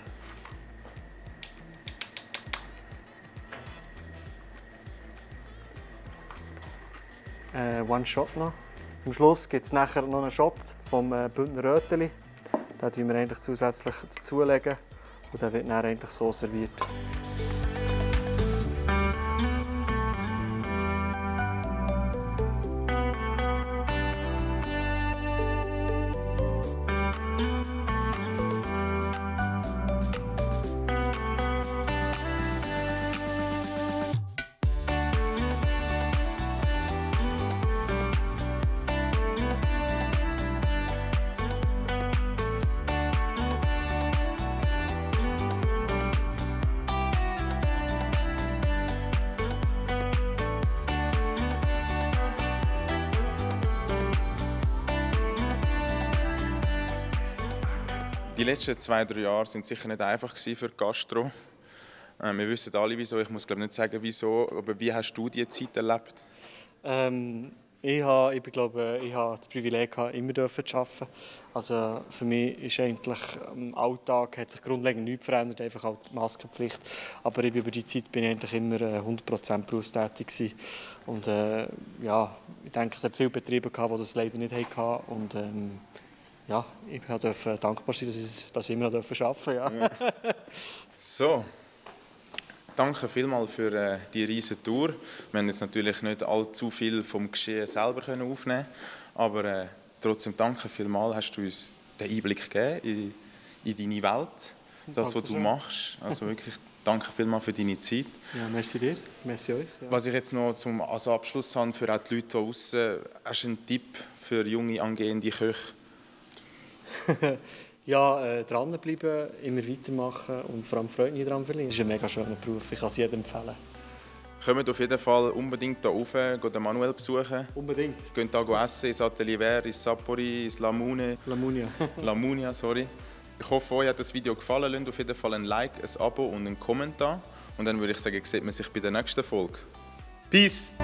One Shot noch. Zum Schluss gibt es nachher noch einen Shot vom Bündner Röteli. Den tun wir eigentlich zusätzlich dazulegen und der wird dann eigentlich so serviert. Die letzten 2-3 Jahre waren sicher nicht einfach für die Gastro. Wir wissen alle, wieso. Ich muss nicht sagen, wieso. Aber wie hast du diese Zeit erlebt? Ich habe das Privileg, immer zu arbeiten. Also für mich ist eigentlich im Alltag hat sich grundlegend nichts verändert, einfach auch die Maskenpflicht. Aber über die Zeit bin ich eigentlich immer 100% berufstätig gewesen. Und ja, ich denke, es hat viele Betriebe gehabt, die das leider nicht hatten. Und ja, ich durfte dankbar sein, dass ich immer noch arbeiten durfte. Ja. So, danke vielmals für die riesige Tour. Wir haben jetzt natürlich nicht allzu viel vom Geschehen selber aufnehmen, aber trotzdem danke vielmals, hast du uns den Einblick gegeben in deine Welt, das, was du machst. Also wirklich danke vielmals für deine Zeit. Ja, merci dir, merci euch. Ja. Was ich jetzt noch als Abschluss habe für auch die Leute hier draussen, hast du einen Tipp für junge angehende Köche? Ja, dranbleiben, immer weitermachen und vor allem Freude daran verlieren. Das ist ein mega schöner Beruf, ich kann es jedem empfehlen. Kommt auf jeden Fall unbedingt hier rauf, geht den Manuel besuchen. Unbedingt. Geht hier essen, ins Atelier, ins Sapori, ins Lamune. Lamunia. Lamunia, sorry. Ich hoffe, euch hat das Video gefallen. Lasst auf jeden Fall ein Like, ein Abo und einen Kommentar. Und dann würde ich sagen, sieht man sich bei der nächsten Folge. Peace!